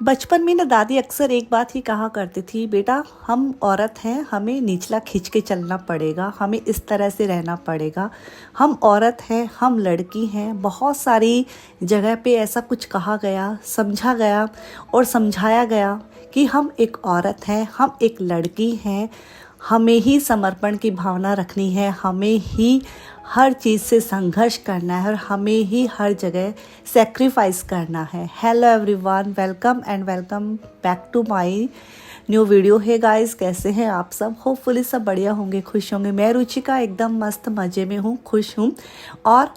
बचपन में ना दादी अक्सर एक बात ही कहा करती थी, बेटा हम औरत हैं, हमें निचला खींच के चलना पड़ेगा, हमें इस तरह से रहना पड़ेगा। हम औरत हैं, हम लड़की हैं। बहुत सारी जगह पे ऐसा कुछ कहा गया, समझा गया और समझाया गया कि हम एक औरत हैं, हम एक लड़की हैं, हमें ही समर्पण की भावना रखनी है, हमें ही हर चीज़ से संघर्ष करना है और हमें ही हर जगह सेक्रीफाइस करना है। Hello everyone, welcome and welcome back to my new video. Hi guys, कैसे हैं आप सब? होपफुली सब बढ़िया होंगे, खुश होंगे। मैं रुचिका एकदम मस्त मज़े में हूँ, खुश हूँ। और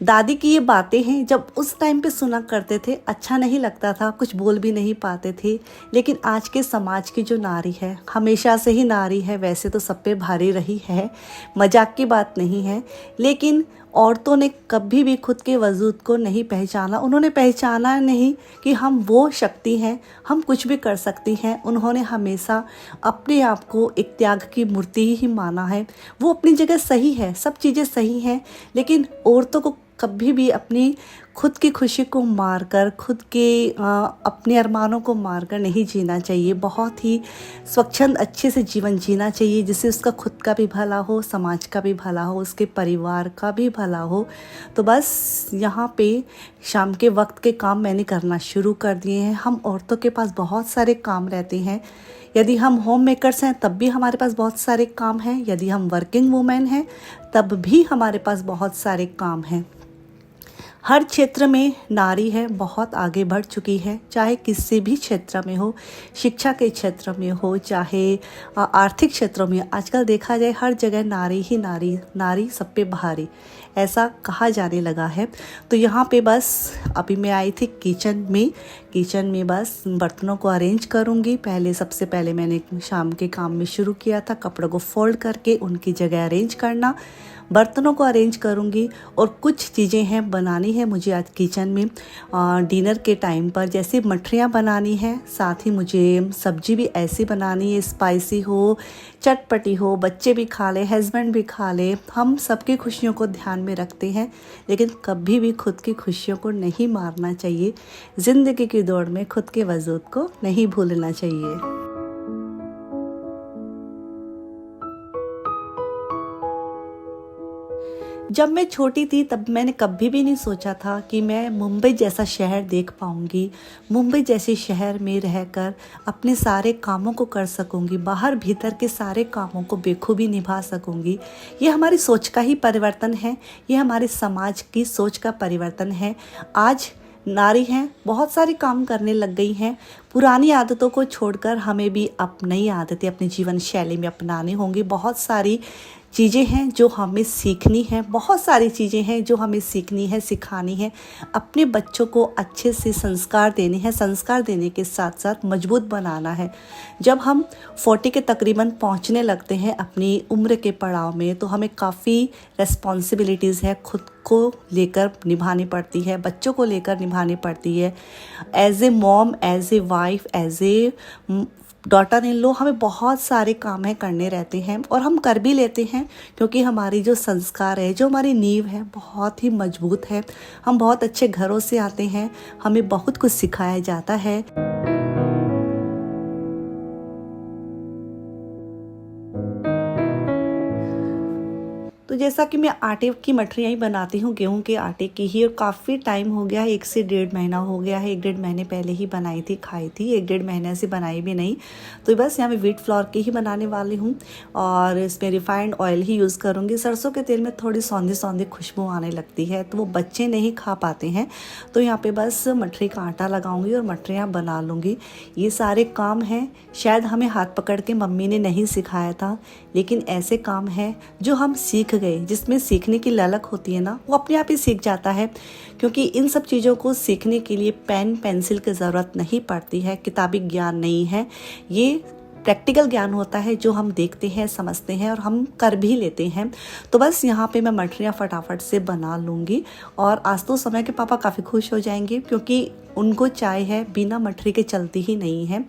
दादी की ये बातें हैं, जब उस टाइम पे सुना करते थे, अच्छा नहीं लगता था, कुछ बोल भी नहीं पाते थे। लेकिन आज के समाज की जो नारी है, हमेशा से ही नारी है, वैसे तो सब पे भारी रही है, मजाक की बात नहीं है। लेकिन औरतों ने कभी भी खुद के वजूद को नहीं पहचाना। उन्होंने पहचाना नहीं कि हम वो शक्ति हैं, हम कुछ भी कर सकती हैं। उन्होंने हमेशा अपने आप को एक त्याग की मूर्ति ही माना है। वो अपनी जगह सही है, सब चीज़ें सही हैं, लेकिन औरतों को कभी भी अपनी खुद की खुशी को मारकर, खुद के अपने अरमानों को मारकर नहीं जीना चाहिए। बहुत ही स्वच्छंद अच्छे से जीवन जीना चाहिए, जिससे उसका खुद का भी भला हो, समाज का भी भला हो, उसके परिवार का भी भला हो। तो बस यहाँ पे शाम के वक्त के काम मैंने करना शुरू कर दिए हैं। हम औरतों के पास बहुत सारे काम रहते हैं। यदि हम होम मेकर्स हैं तब भी हमारे पास बहुत सारे काम हैं। यदि हम वर्किंग वुमेन हैं तब भी हमारे पास बहुत सारे काम हैं। हर क्षेत्र में नारी है, बहुत आगे बढ़ चुकी है, चाहे किसी भी क्षेत्र में हो, शिक्षा के क्षेत्र में हो, चाहे आर्थिक क्षेत्रों में। आजकल देखा जाए हर जगह नारी ही नारी, नारी सब पे भारी, ऐसा कहा जाने लगा है। तो यहाँ पे बस अभी मैं आई थी किचन में बस बर्तनों को अरेंज करूँगी। सबसे पहले मैंने शाम के काम में शुरू किया था, कपड़ों को फोल्ड करके उनकी जगह अरेंज करना, बर्तनों को अरेंज करूँगी। और कुछ चीज़ें हैं बनानी है मुझे आज किचन में डिनर के टाइम पर, जैसे मठरियाँ बनानी है, साथ ही मुझे सब्जी भी ऐसी बनानी है, स्पाइसी हो, चटपटी हो, बच्चे भी खा ले, हस्बैंड भी खा ले। हम सबकी खुशियों को ध्यान में रखते हैं, लेकिन कभी भी खुद की खुशियों को नहीं मारना चाहिए। ज़िंदगी की दौड़ में खुद के वजूद को नहीं भूलना चाहिए। जब मैं छोटी थी तब मैंने कभी भी नहीं सोचा था कि मैं मुंबई जैसा शहर देख पाऊँगी, मुंबई जैसे शहर में रहकर अपने सारे कामों को कर सकूँगी, बाहर भीतर के सारे कामों को बेखूबी निभा सकूँगी। ये हमारी सोच का ही परिवर्तन है, ये हमारे समाज की सोच का परिवर्तन है। आज नारी हैं, बहुत सारे काम करने लग गई हैं। पुरानी आदतों को छोड़कर हमें भी अब नई आदतें अपनी जीवन शैली में अपनानी होंगी। बहुत सारी चीज़ें हैं जो हमें सीखनी है, बहुत सारी चीज़ें हैं जो हमें सीखनी है, सिखानी है। अपने बच्चों को अच्छे से संस्कार देने हैं, संस्कार देने के साथ साथ मजबूत बनाना है। जब हम 40 के तकरीबन पहुंचने लगते हैं अपनी उम्र के पड़ाव में, तो हमें काफ़ी रिस्पॉन्सिबिलिटीज़ है, खुद को लेकर निभानी पड़ती है, बच्चों को लेकर निभानी पड़ती है। As a mom, as a wife, as a daughter in law, हमें बहुत सारे काम है करने रहते हैं, और हम कर भी लेते हैं, क्योंकि हमारी जो संस्कार है, जो हमारी नींव है, बहुत ही मजबूत है। हम बहुत अच्छे घरों से आते हैं, हमें बहुत कुछ सिखाया जाता है। तो जैसा कि मैं आटे की मठरियाँ ही बनाती हूँ, गेहूं के आटे की ही, और काफ़ी टाइम हो गया है, 1 से 1.5 महीना हो गया है। 1-1.5 महीने पहले ही बनाई थी, खाई थी, 1-1.5 महीने से बनाई भी नहीं। तो बस यहाँ मैं व्हीट फ्लोर की ही बनाने वाली हूँ, और इसमें रिफाइंड ऑयल ही यूज़ करूँगी। सरसों के तेल में थोड़ी सौंधी सौंधी खुशबू आने लगती है, तो वो बच्चे नहीं खा पाते हैं। तो यहाँ पर बस मठरी का आटा लगाऊँगी और मठरियाँ बना लूँगी। ये सारे काम हैं, शायद हमें हाथ पकड़ के मम्मी ने नहीं सिखाया था, लेकिन ऐसे काम हैं जो हम सीख गए। जिसमें सीखने की ललक होती है ना, वो अपने आप ही सीख जाता है, क्योंकि इन सब चीज़ों को सीखने के लिए पेन पेंसिल की ज़रूरत नहीं पड़ती है, किताबी ज्ञान नहीं है। ये प्रैक्टिकल ज्ञान होता है जो हम देखते हैं, समझते हैं और हम कर भी लेते हैं। तो बस यहाँ पे मैं मठरियाँ फटाफट से बना लूँगी। और आज तो समय के पापा काफ़ी खुश हो जाएंगे क्योंकि उनको चाय है, बिना मठरी के चलती ही नहीं है।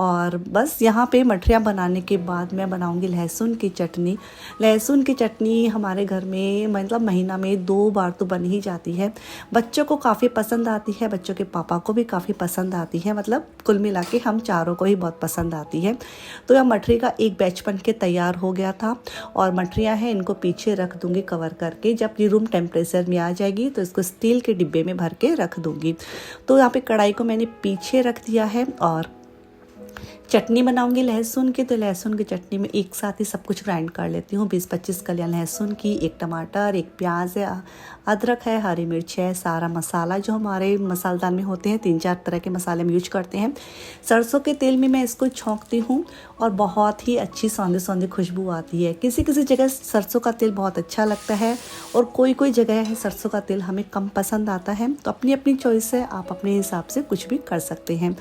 और बस यहाँ पे मठरियाँ बनाने के बाद मैं बनाऊँगी लहसुन की चटनी। लहसुन की चटनी हमारे घर में मतलब महीना में 2 बार तो बन ही जाती है। बच्चों को काफ़ी पसंद आती है, बच्चों के पापा को भी काफ़ी पसंद आती है, मतलब कुल मिला के हम चारों को ही बहुत पसंद आती है। तो यह मठरी का एक बैच बन के तैयार हो गया था और मठरियाँ हैं इनको पीछे रख दूँगी कवर करके। जब ये रूम टेम्परेचर में आ जाएगी तो इसको स्टील के डिब्बे में भर के रख दूँगी। तो यहाँ पे कढ़ाई को मैंने पीछे रख दिया है और चटनी बनाऊंगी लहसुन की। तो लहसुन की चटनी में एक साथ ही सब कुछ ग्राइंड कर लेती हूँ। 20-25 कलियाँ लहसुन की, 1 टमाटर, 1 प्याज है, अदरक है, हरी मिर्च है, सारा मसाला जो हमारे मसालेदान में होते हैं, 3-4 तरह के मसाले हम यूज करते हैं। सरसों के तेल में मैं इसको छौंकती हूँ और बहुत ही अच्छी सौंधी सौंधी खुशबू आती है। किसी किसी जगह सरसों का तेल बहुत अच्छा लगता है और कोई कोई जगह है सरसों का तेल हमें कम पसंद आता है। तो अपनी अपनी चॉइस है, आप अपने हिसाब से कुछ भी कर सकते हैं।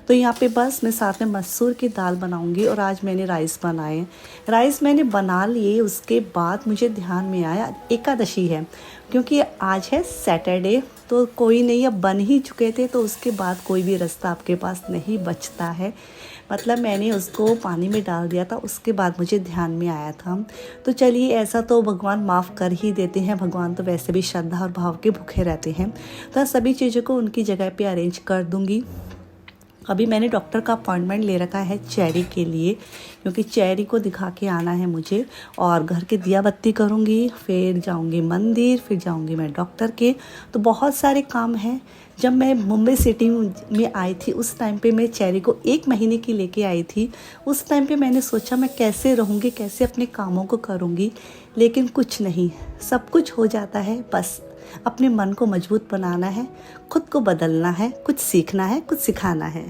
तो यहाँ पे बस मैं साथ में मसूर की दाल बनाऊंगी और आज मैंने राइस बनाए। राइस मैंने बना लिए, उसके बाद मुझे ध्यान में आया एकादशी है क्योंकि आज है सैटरडे, तो कोई नहीं, अब बन ही चुके थे तो उसके बाद कोई भी रास्ता आपके पास नहीं बचता है। मतलब मैंने उसको पानी में डाल दिया था, उसके बाद मुझे ध्यान में आया था। तो चलिए, ऐसा तो भगवान माफ़ कर ही देते हैं, भगवान तो वैसे भी श्रद्धा और भाव के भूखे रहते हैं। तो सभी चीज़ों को उनकी जगह पे अरेंज कर दूँगी। अभी मैंने डॉक्टर का अपॉइंटमेंट ले रखा है चेरी के लिए क्योंकि चेरी को दिखा के आना है मुझे। और घर के दिया बत्ती करूँगी, फिर जाऊँगी मंदिर, फिर जाऊँगी मैं डॉक्टर के। तो बहुत सारे काम हैं। जब मैं मुंबई सिटी में आई थी उस टाइम पे मैं चेरी को 1 महीने की लेके आई थी। उस टाइम पे मैंने सोचा मैं कैसे रहूँगी, कैसे अपने कामों को करूँगी, लेकिन कुछ नहीं, सब कुछ हो जाता है। बस अपने मन को मजबूत बनाना है, खुद को बदलना है, कुछ सीखना है, कुछ सिखाना है।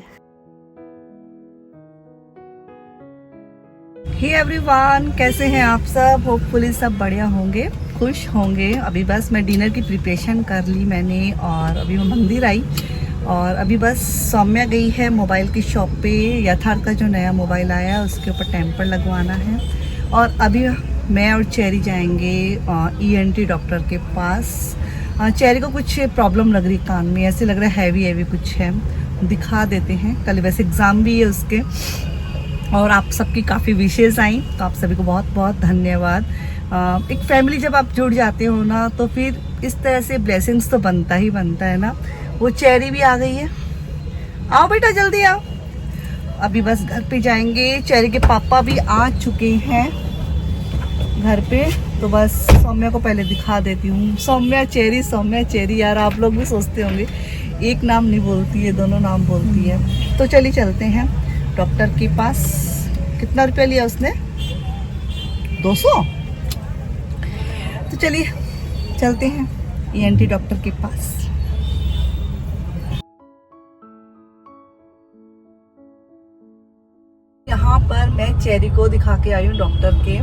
हे एवरीवन, कैसे हैं आप सब? होपफुली सब बढ़िया होंगे, खुश होंगे। अभी बस मैं डिनर की प्रिपरेशन कर ली मैंने और अभी मैं मंदिर आई और अभी बस सौम्या गई है मोबाइल की शॉप पे। यथार्थ का जो नया मोबाइल आया उसके ऊपर टेम्पर लगवाना है और अभी मैं और चेरी जाएंगे ENT डॉक्टर के पास। चेरी को कुछ प्रॉब्लम लग रही कान में, ऐसे लग रहा है हैवी कुछ है, दिखा देते हैं। कल वैसे एग्ज़ाम भी है उसके और आप सबकी काफ़ी विशेष आई, तो आप सभी को बहुत बहुत धन्यवाद। एक फैमिली जब आप जुड़ जाते हो ना तो फिर इस तरह से ब्लेसिंग्स तो बनता ही बनता है ना। वो चेरी भी आ गई है, आओ बेटा जल्दी आओ। अभी बस घर पे जाएंगे, चेरी के पापा भी आ चुके हैं घर पे। तो बस सौम्या को पहले दिखा देती हूँ। सौम्या चेरी, यार आप लोग भी सोचते होंगे एक नाम नहीं बोलती है, दोनों नाम बोलती है। तो चलिए चलते हैं डॉक्टर के पास। कितना रुपया लिया उसने? 200। तो चलिए चलते हैं ENT डॉक्टर के पास। यहाँ पर मैं चेरी को दिखा के आई हूँ डॉक्टर के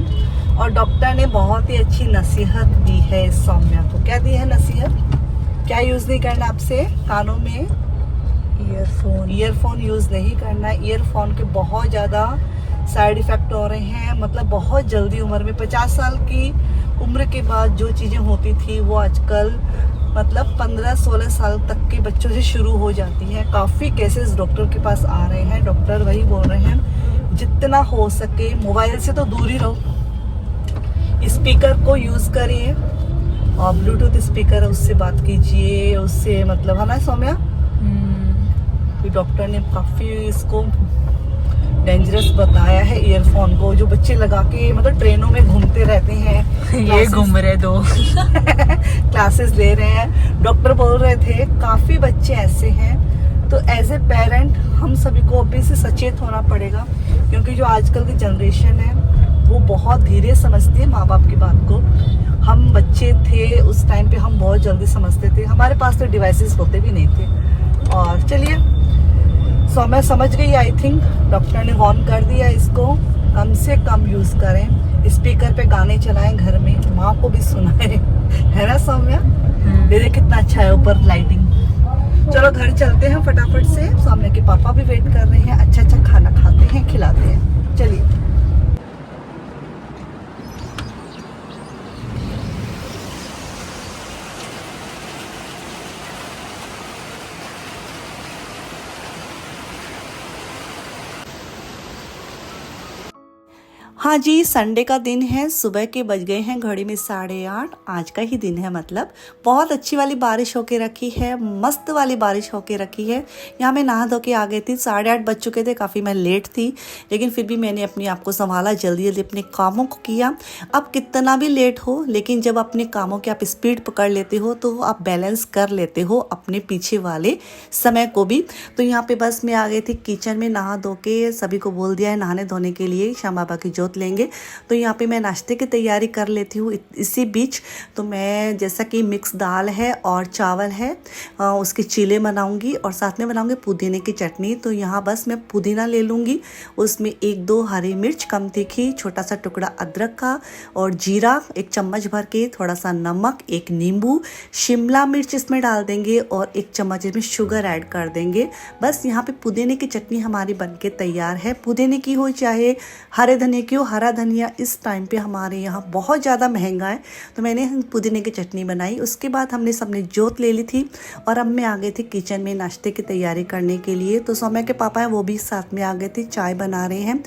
और डॉक्टर ने बहुत ही अच्छी नसीहत दी है सौम्या को। क्या दी है नसीहत? क्या यूज़ नहीं करना आपसे कानों में? ईयरफोन यूज़ नहीं करना। ईयरफोन के बहुत ज़्यादा साइड इफ़ेक्ट हो रहे हैं। मतलब बहुत जल्दी उम्र में 50 साल की उम्र के बाद जो चीज़ें होती थी वो आजकल मतलब 15-16 साल तक के बच्चों से शुरू हो जाती हैं। काफ़ी केसेस डॉक्टर के पास आ रहे हैं। डॉक्टर वही बोल रहे हैं जितना हो सके मोबाइल से तो दूर ही रहो, स्पीकर को यूज़ करिए और ब्लूटूथ स्पीकर है उससे बात कीजिए, उससे मतलब है ना सौम्या। डॉक्टर ने काफ़ी इसको डेंजरस बताया है ईयरफोन को, जो बच्चे लगा के मतलब ट्रेनों में घूमते रहते हैं। ये घूम रहे दो क्लासेस ले रहे हैं। डॉक्टर बोल रहे थे काफ़ी बच्चे ऐसे हैं। तो एज ए पेरेंट हम सभी को अभी से सचेत होना पड़ेगा क्योंकि जो आजकल की जनरेशन है वो बहुत धीरे समझती है माँ बाप की बात को। हम बच्चे थे उस टाइम पे हम बहुत जल्दी समझते थे, हमारे पास तो डिवाइसेस होते भी नहीं थे। और चलिए सौम्या समझ गई, आई थिंक डॉक्टर ने वार्न कर दिया इसको कम से कम यूज़ करें, स्पीकर पे गाने चलाएं घर में, माँ को भी सुनाएं, है ना सौम्या? मेरे कितना अच्छा है ऊपर लाइटिंग। चलो घर चलते हैं फटाफट से, सौम्या के पापा भी वेट कर रहे हैं। अच्छा खाना खाते हैं, खिलाते हैं। चलिए। हाँ जी, संडे का दिन है, सुबह के बज गए हैं घड़ी में 8:30। आज का ही दिन है, मतलब बहुत अच्छी वाली बारिश होके रखी है, मस्त वाली बारिश होके रखी है। यहाँ मैं नहा धो के आ गई थी, 8:30 बज चुके थे, काफ़ी मैं लेट थी, लेकिन फिर भी मैंने अपने आप को संभाला, जल्दी जल्दी अपने कामों को किया। अब कितना भी लेट हो, लेकिन जब अपने कामों की आप स्पीड पकड़ लेते हो तो आप बैलेंस कर लेते हो अपने पीछे वाले समय को भी। तो यहाँ पे बस मैं आ गई थी किचन में, नहा धो के सभी को बोल दिया है नहाने धोने के लिए, श्याम बाबा की जोत लेंगे। तो यहाँ पे मैं नाश्ते की तैयारी कर लेती हूँ इसी बीच। तो मैं जैसा कि मिक्स दाल है और चावल है, उसके चीले बनाऊंगी और साथ में बनाऊंगी पुदीने की चटनी। तो यहाँ बस मैं पुदीना ले लूँगी, उसमें 1-2 हरी मिर्च कम तीखी, छोटा सा टुकड़ा अदरक का और जीरा 1 चम्मच भर के, थोड़ा सा नमक, 1 नींबू, शिमला मिर्च इसमें डाल देंगे और 1 चम्मच इसमें शुगर ऐड कर देंगे। बस यहाँ पे पुदीने की चटनी हमारी बनके तैयार है। पुदीने की हो चाहे हरे धनिया की हो, हरा धनिया इस टाइम पे हमारे यहाँ बहुत ज़्यादा महंगा है, तो मैंने पुदीने की चटनी बनाई। उसके बाद हमने सबने जोत ले ली थी और अब मैं आ गई थी किचन में नाश्ते की तैयारी करने के लिए। तो सौम्या के पापा हैं, वो भी साथ में आ गए थे, चाय बना रहे हैं।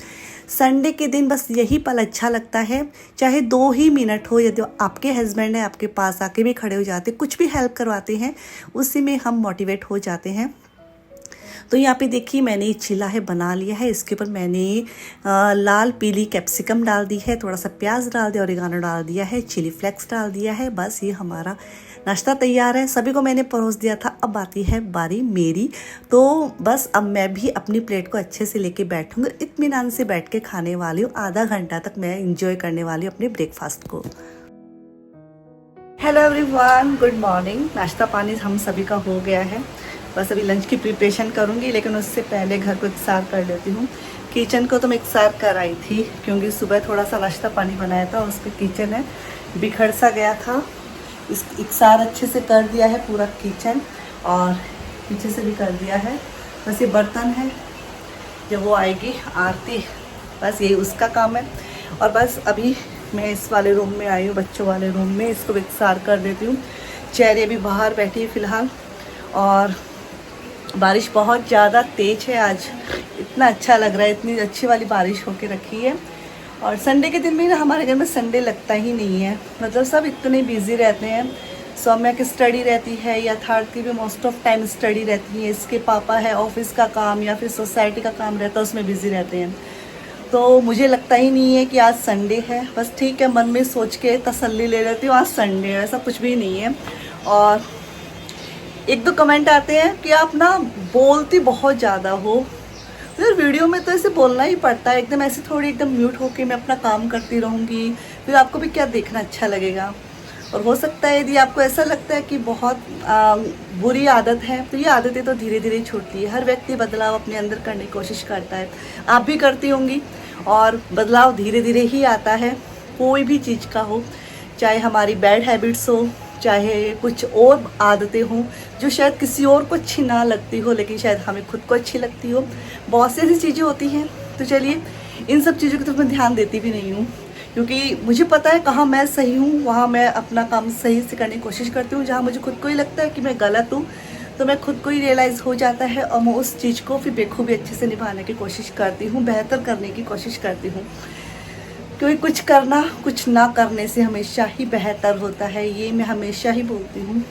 संडे के दिन बस यही पल अच्छा लगता है, चाहे 2 ही मिनट हो, यदि आपके हस्बैंड है आपके पास आके भी खड़े हो जाते, कुछ भी हेल्प करवाते हैं, उसी में हम मोटिवेट हो जाते हैं। तो यहाँ पे देखिए मैंने ये चिला है बना लिया है। इसके ऊपर मैंने लाल पीली कैप्सिकम डाल दी है, थोड़ा सा प्याज डाल दिया, ऑरिगानो डाल दिया है, चिली फ्लेक्स डाल दिया है। बस ये हमारा नाश्ता तैयार है, सभी को मैंने परोस दिया था। अब आती है बारी मेरी। तो बस अब मैं भी अपनी प्लेट को अच्छे से लेके बैठूंगी, इत्मीनान से बैठ के खाने वाली हूँ। आधा घंटा तक मैं इंजॉय करने वाली हूँ अपने ब्रेकफास्ट को। Hello everyone, good morning. नाश्ता पानी हम सभी का हो गया है, बस अभी लंच की प्रिपरेशन करूँगी, लेकिन उससे पहले घर को एकसार कर लेती हूँ। किचन को तो मैं एकसार कर आई थी, क्योंकि सुबह थोड़ा सा नाश्ता पानी बनाया था, उस पर किचन है बिखर सा गया था। इस एकसार अच्छे से कर दिया है पूरा किचन, और पीछे से भी कर दिया है। बस ये बर्तन है, जब वो आएगी आरती, बस यही उसका काम है। और बस अभी मैं इस वाले रूम में आई हूँ, बच्चों वाले रूम में, इसको एकसार कर देती हूँ। चेहरे भी बाहर बैठी है फ़िलहाल, और बारिश बहुत ज़्यादा तेज़ है आज, इतना अच्छा लग रहा है, इतनी अच्छी वाली बारिश होके रखी है। और संडे के दिन भी ना हमारे घर में संडे लगता ही नहीं है, मतलब सब इतने बिज़ी रहते हैं। सौम्या की स्टडी रहती है, या थर्ड की भी मोस्ट ऑफ टाइम स्टडी रहती है, इसके पापा है ऑफिस का काम या फिर सोसाइटी का काम रहता है, उसमें बिज़ी रहते हैं। तो मुझे लगता ही नहीं है कि आज संडे है। बस ठीक है, मन में सोच के तसल्ली ले लेती हूँ आज संडे है, ऐसा कुछ भी नहीं है। और 1-2 कमेंट आते हैं कि आप ना बोलती बहुत ज़्यादा हो। फिर वीडियो में तो ऐसे बोलना ही पड़ता है, एकदम ऐसे थोड़ी एकदम म्यूट होके मैं अपना काम करती रहूँगी, फिर आपको भी क्या देखना अच्छा लगेगा। और हो सकता है यदि आपको ऐसा लगता है कि बहुत बुरी आदत है, तो ये आदतें तो धीरे धीरे छूटती है। हर व्यक्ति बदलाव अपने अंदर करने की कोशिश करता है, आप भी करती होंगी, और बदलाव धीरे धीरे ही आता है, कोई भी चीज़ का हो, चाहे हमारी बैड हैबिट्स हो, चाहे कुछ और आदतें हों जो शायद किसी और को अच्छी ना लगती हो, लेकिन शायद हमें खुद को अच्छी लगती हो। बहुत सी ऐसी चीज़ें होती हैं। तो चलिए, इन सब चीज़ों की तरफ मैं ध्यान देती भी नहीं हूँ, क्योंकि मुझे पता है कहाँ मैं सही हूँ, वहाँ मैं अपना काम सही से करने की कोशिश करती हूँ। जहाँ मुझे खुद को ही लगता है कि मैं गलत हूँ, तो मैं खुद को ही रियलाइज़ हो जाता है, और मैं उस चीज़ को फिर बेखूबी अच्छे से निभाने की कोशिश करती हूँ, बेहतर करने की कोशिश करती हूँ। क्योंकि कुछ करना कुछ ना करने से हमेशा ही बेहतर होता है, ये मैं हमेशा ही बोलती हूँ।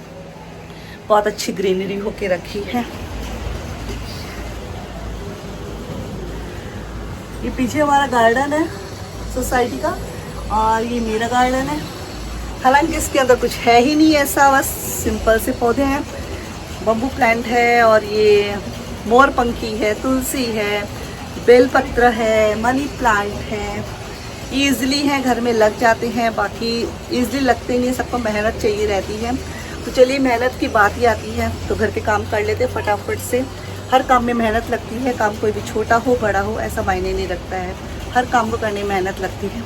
बहुत अच्छी ग्रीनरी होके रखी है। ये पीछे हमारा गार्डन है सोसाइटी का, और ये मेरा गार्डन है। हालांकि इसके अंदर कुछ है ही नहीं ऐसा, बस सिंपल से पौधे हैं, बम्बू प्लांट है, और ये मोरपंखी है, तुलसी है, बेलपत्र है, मनी प्लांट है। ईज़िली हैं, घर में लग जाते हैं, बाकी ईज़िली लगते नहीं, सबको मेहनत चाहिए रहती है। तो चलिए, मेहनत की बात ही आती है तो घर के काम कर लेते फटाफट से। हर काम में मेहनत लगती है, काम कोई भी छोटा हो बड़ा हो ऐसा मायने नहीं रखता है, हर काम को करने में मेहनत लगती है।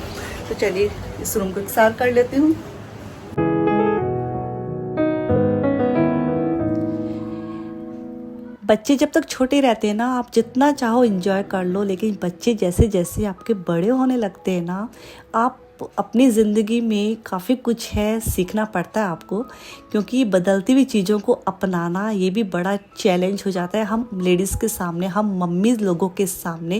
तो चलिए, इस रूम को एकसार कर लेती हूँ। बच्चे जब तक छोटे रहते हैं ना, आप जितना चाहो एंजॉय कर लो, लेकिन बच्चे जैसे जैसे आपके बड़े होने लगते हैं ना, आप अपनी ज़िंदगी में काफ़ी कुछ है सीखना पड़ता है आपको, क्योंकि बदलती हुई चीज़ों को अपनाना ये भी बड़ा चैलेंज हो जाता है हम लेडीज़ के सामने, हम मम्मी लोगों के सामने।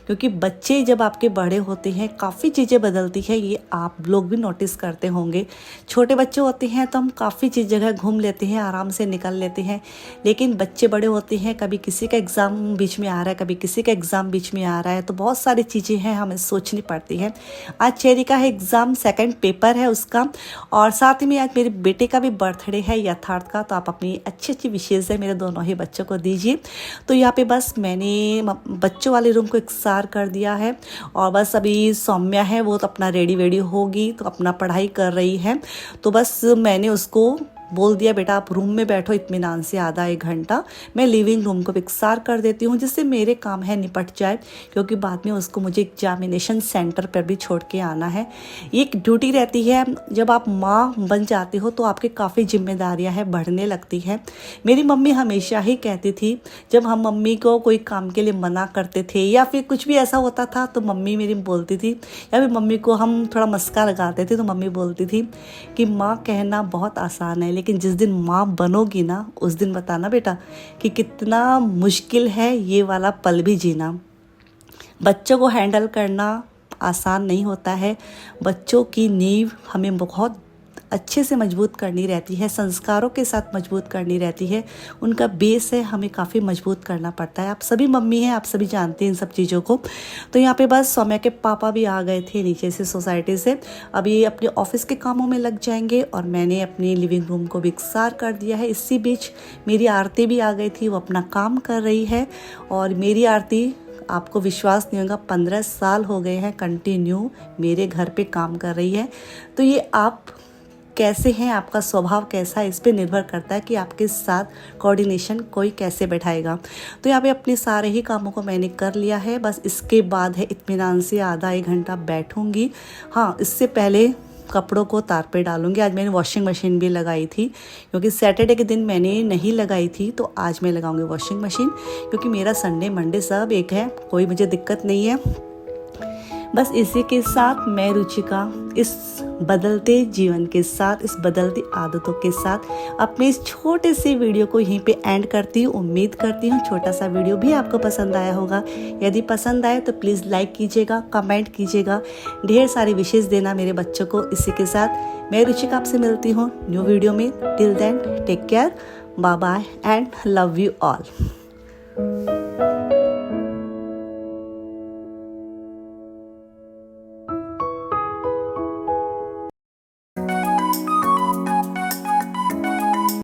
क्योंकि बच्चे जब आपके बड़े होते हैं काफ़ी चीज़ें बदलती है, ये आप लोग भी नोटिस करते होंगे। छोटे बच्चे होते हैं तो हम काफ़ी चीज़ जगह घूम लेते हैं, आराम से निकल लेते हैं, लेकिन बच्चे बड़े होते हैं, कभी किसी का एग्ज़ाम बीच में आ रहा है, कभी किसी का एग्ज़ाम बीच में आ रहा है, तो बहुत सारी चीज़ें हैं हमें सोचनी पड़ती है। आज चेरी का एग्ज़ाम सेकंड पेपर है उसका, और साथ ही में आज मेरे बेटे का भी बर्थडे है यथार्थ का, तो आप अपनी अच्छी अच्छी विशेष है मेरे दोनों ही बच्चों को दीजिए। तो यहाँ पे बस मैंने बच्चों वाले रूम को इकसार कर दिया है, और बस अभी सौम्या है वो तो अपना रेडी वेडी होगी, तो अपना पढ़ाई कर रही है, तो बस मैंने उसको बोल दिया बेटा आप रूम में बैठो इत्मीनान से आधा एक घंटा, मैं लिविंग रूम को इकसार कर देती हूँ जिससे मेरे काम है निपट जाए, क्योंकि बाद में उसको मुझे एग्जामिनेशन सेंटर पर भी छोड़ के आना है। एक ड्यूटी रहती है, जब आप माँ बन जाती हो तो आपकी काफ़ी जिम्मेदारियाँ हैं बढ़ने लगती है। मेरी मम्मी हमेशा ही कहती थी, जब हम मम्मी को कोई काम के लिए मना करते थे या फिर कुछ भी ऐसा होता था तो मम्मी मेरी बोलती थी, या फिर मम्मी को हम थोड़ा मस्का लगाते थे तो मम्मी बोलती थी कि माँ कहना बहुत आसान है, लेकिन जिस दिन माँ बनोगी ना उस दिन बताना बेटा कि कितना मुश्किल है ये वाला पल भी जीना। बच्चों को हैंडल करना आसान नहीं होता है, बच्चों की नींव हमें बहुत अच्छे से मजबूत करनी रहती है, संस्कारों के साथ मजबूत करनी रहती है, उनका बेस है हमें काफ़ी मजबूत करना पड़ता है। आप सभी मम्मी हैं, आप सभी जानते हैं इन सब चीज़ों को। तो यहाँ पे बस सौम्या के पापा भी आ गए थे नीचे से सोसाइटी से, अभी अपने ऑफिस के कामों में लग जाएंगे, और मैंने अपनी लिविंग रूम को भी इकसार कर दिया है। इसी बीच मेरी आरती भी आ गई थी, वो अपना काम कर रही है, और मेरी आरती आपको विश्वास नहीं होगा 15 साल हो गए हैं कंटिन्यू मेरे घर पे काम कर रही है। तो ये आप कैसे हैं, आपका स्वभाव कैसा है, इस पे निर्भर करता है कि आपके साथ कोऑर्डिनेशन कोई कैसे बैठाएगा। तो यहाँ पे अपने सारे ही कामों को मैंने कर लिया है, बस इसके बाद है इत्मीनान से आधा एक घंटा बैठूंगी। हाँ, इससे पहले कपड़ों को तार पे डालूंगी। आज मैंने वॉशिंग मशीन भी लगाई थी, क्योंकि सैटरडे के दिन मैंने नहीं लगाई थी, तो आज मैं लगाऊंगी वॉशिंग मशीन, क्योंकि मेरा संडे मंडे सब एक है, कोई मुझे दिक्कत नहीं है। बस इसी के साथ मैं रुचिका इस बदलते जीवन के साथ, इस बदलती आदतों के साथ अपने इस छोटे से वीडियो को यहीं पे एंड करती हूँ। उम्मीद करती हूँ छोटा सा वीडियो भी आपको पसंद आया होगा। यदि पसंद आए तो प्लीज़ लाइक कीजिएगा, कमेंट कीजिएगा, ढेर सारी विशेष देना मेरे बच्चों को। इसी के साथ मैं रुचिका आपसे मिलती हूँ न्यू वीडियो में। Till then take care, bye bye and love you all.